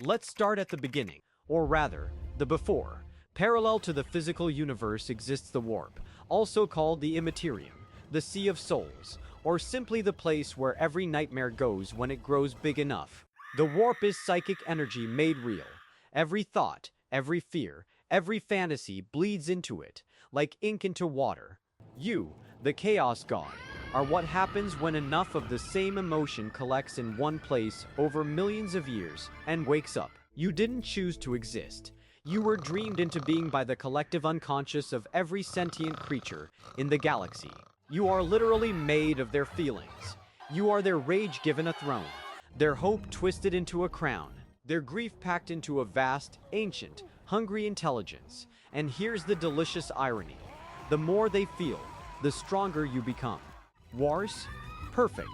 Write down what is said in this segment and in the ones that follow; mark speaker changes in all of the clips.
Speaker 1: Let's start at the beginning, or rather, the before. Parallel to the physical universe exists the warp, also called the Imperium, the Sea of Souls, or simply the place where every nightmare goes when it grows big enough. The warp is psychic energy made real. Every thought, every fear, every fantasy bleeds into it, like ink into water. You, the Chaos God, are what happens when enough of the same emotion collects in one place over millions of years and wakes up. You didn't choose to exist. You were dreamed into being by the collective unconscious of every sentient creature in the galaxy. You are literally made of their feelings. You are their rage given a throne, their hope twisted into a crown, their grief packed into a vast, ancient, hungry intelligence. And here's the delicious irony. The more they feel, the stronger you become. Wars? Perfect.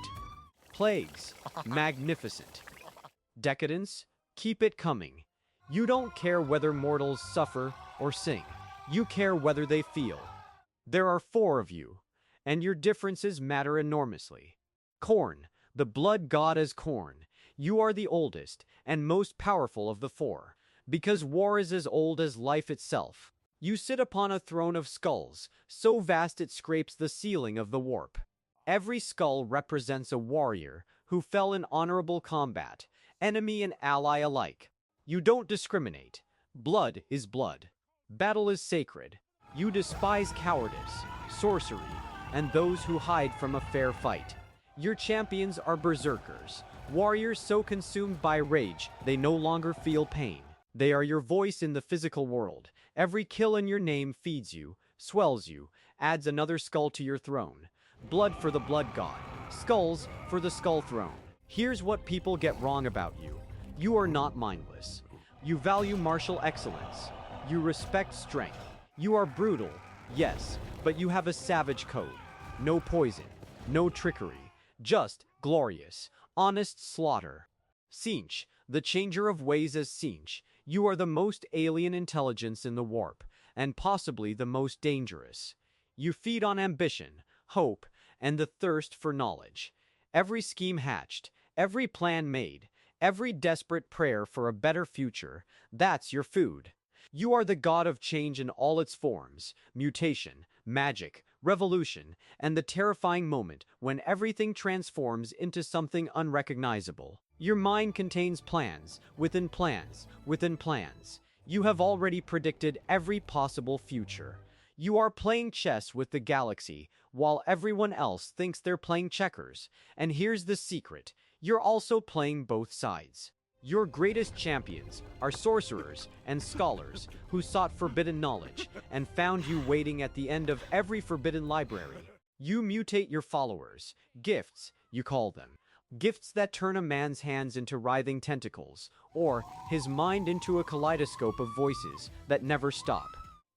Speaker 1: Plagues? Magnificent. Decadence? Keep it coming. You don't care whether mortals suffer or sing. You care whether they feel. There are 4 of you, and your differences matter enormously. Khorne, the blood god as Khorne. You are the oldest and most powerful of the 4, because war is as old as life itself. You sit upon a throne of skulls, so vast it scrapes the ceiling of the warp. Every skull represents a warrior who fell in honorable combat, enemy and ally alike. You don't discriminate. Blood is blood. Battle is sacred. You despise cowardice, sorcery, and those who hide from a fair fight. Your champions are berserkers, warriors so consumed by rage they no longer feel pain. They are your voice in the physical world. Every kill in your name feeds you, swells you, adds another skull to your throne. Blood for the blood god, skulls for the skull throne. Here's what people get wrong about you. You are not mindless. You value martial excellence. You respect strength. You are brutal, yes, but you have a savage code. No poison, no trickery, just glorious, honest slaughter. Tzeentch, the changer of ways as Tzeentch, you are the most alien intelligence in the warp, and possibly the most dangerous. You feed on ambition, hope, and the thirst for knowledge. Every scheme hatched, every plan made, every desperate prayer for a better future, that's your food. You are the god of change in all its forms, mutation, magic, revolution, and the terrifying moment when everything transforms into something unrecognizable. Your mind contains plans, within plans, within plans. You have already predicted every possible future. You are playing chess with the galaxy, while everyone else thinks they're playing checkers. And here's the secret, you're also playing both sides. Your greatest champions are sorcerers and scholars who sought forbidden knowledge and found you waiting at the end of every forbidden library. You mutate your followers, gifts, you call them. Gifts that turn a man's hands into writhing tentacles, or his mind into a kaleidoscope of voices that never stop.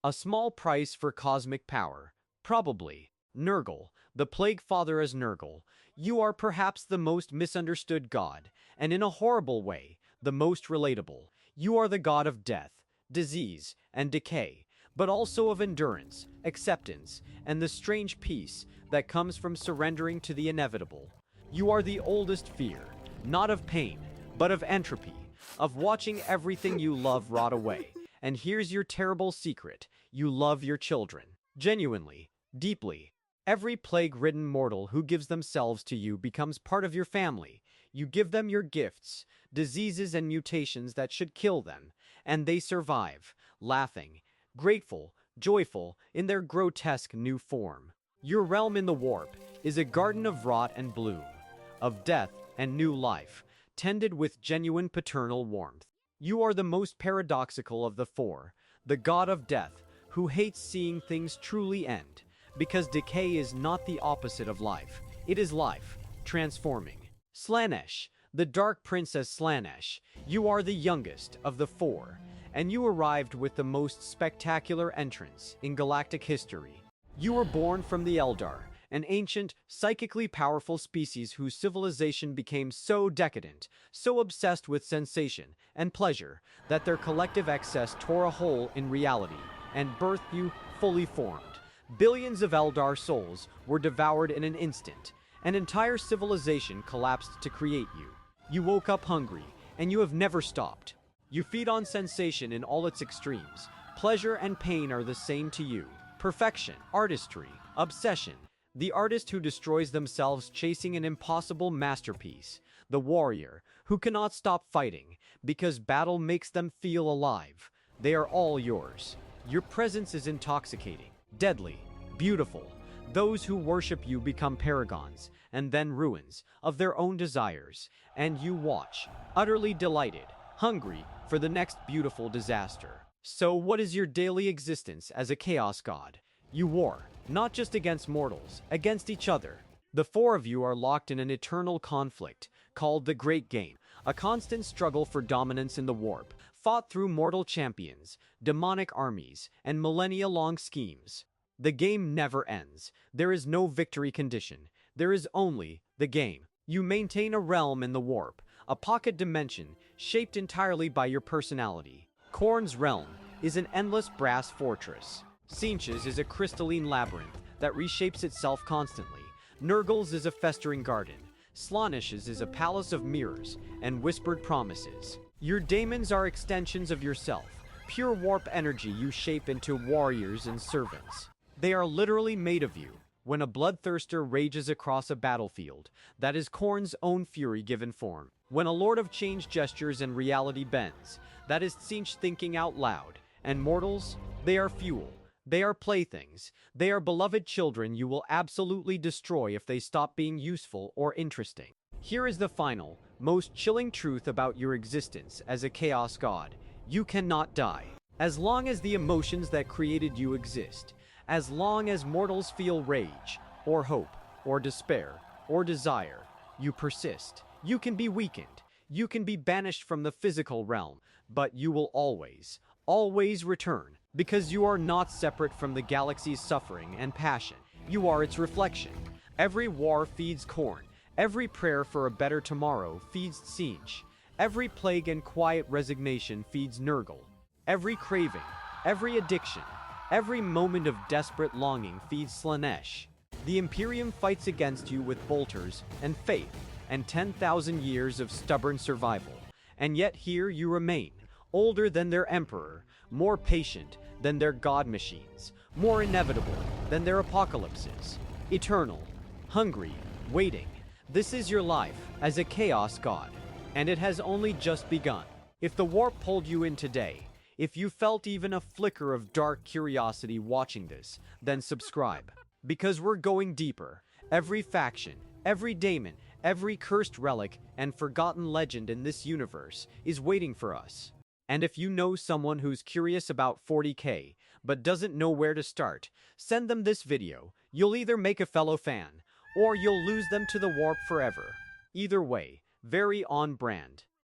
Speaker 1: A small price for cosmic power, probably. Nurgle, the Plague Father as Nurgle, you are perhaps the most misunderstood god, and in a horrible way, the most relatable. You are the god of death, disease, and decay, but also of endurance, acceptance, and the strange peace that comes from surrendering to the inevitable. You are the oldest fear, not of pain, but of entropy, of watching everything you love rot away. And here's your terrible secret, you love your children. Genuinely, deeply. Every plague-ridden mortal who gives themselves to you becomes part of your family. You give them your gifts, diseases and mutations that should kill them, and they survive, laughing, grateful, joyful, in their grotesque new form. Your realm in the warp is a garden of rot and bloom, of death and new life, tended with genuine paternal warmth. You are the most paradoxical of the 4, the god of death, who hates seeing things truly end, because decay is not the opposite of life. It is life, transforming. Slaanesh, the Dark Princess Slaanesh, you are the youngest of the 4, and you arrived with the most spectacular entrance in galactic history. You were born from the Eldar, an ancient, psychically powerful species whose civilization became so decadent, so obsessed with sensation and pleasure, that their collective excess tore a hole in reality and birthed you fully formed. Billions of Eldar souls were devoured in an instant. An entire civilization collapsed to create you. You woke up hungry, and you have never stopped. You feed on sensation in all its extremes. Pleasure and pain are the same to you. Perfection, artistry, obsession. The artist who destroys themselves chasing an impossible masterpiece. The warrior who cannot stop fighting because battle makes them feel alive. They are all yours. Your presence is intoxicating, deadly, beautiful. Those who worship you become paragons and then ruins of their own desires, and you watch, utterly delighted, hungry for the next beautiful disaster. So what is your daily existence as a chaos god? You war, not just against mortals, against each other. The four of you are locked in an eternal conflict called the Great Game, a constant struggle for dominance in the warp, fought through mortal champions, demonic armies, and millennia-long schemes. The game never ends. There is no victory condition. There is only the game. You maintain a realm in the warp, a pocket dimension shaped entirely by your personality. Khorne's realm is an endless brass fortress. Tzeentch's is a crystalline labyrinth that reshapes itself constantly. Nurgle's is a festering garden. Slaanesh's is a palace of mirrors and whispered promises. Your daemons are extensions of yourself, pure warp energy you shape into warriors and servants. They are literally made of you. When a bloodthirster rages across a battlefield, that is Khorne's own fury given form. When a lord of change gestures and reality bends, that is Tzeentch thinking out loud. And mortals, they are fuel. They are playthings. They are beloved children you will absolutely destroy if they stop being useful or interesting. Here is the final, most chilling truth about your existence as a chaos god. You cannot die. As long as the emotions that created you exist, as long as mortals feel rage, or hope, or despair, or desire, you persist. You can be weakened. You can be banished from the physical realm, but you will always return. Because you are not separate from the galaxy's suffering and passion. You are its reflection. Every war feeds Khorne. Every prayer for a better tomorrow feeds Tzeentch. Every plague and quiet resignation feeds Nurgle. Every craving, every addiction, every moment of desperate longing feeds Slaanesh. The Imperium fights against you with bolters and faith and 10,000 years of stubborn survival. And yet here you remain, older than their emperor, more patient than their god machines, more inevitable than their apocalypses, eternal, hungry, waiting. This is your life as a chaos god, and it has only just begun. If the warp pulled you in today, if you felt even a flicker of dark curiosity watching this, then subscribe. Because we're going deeper. Every faction, every daemon, every cursed relic and forgotten legend in this universe is waiting for us. And if you know someone who's curious about 40k, but doesn't know where to start, send them this video. You'll either make a fellow fan, or you'll lose them to the warp forever. Either way, very on brand.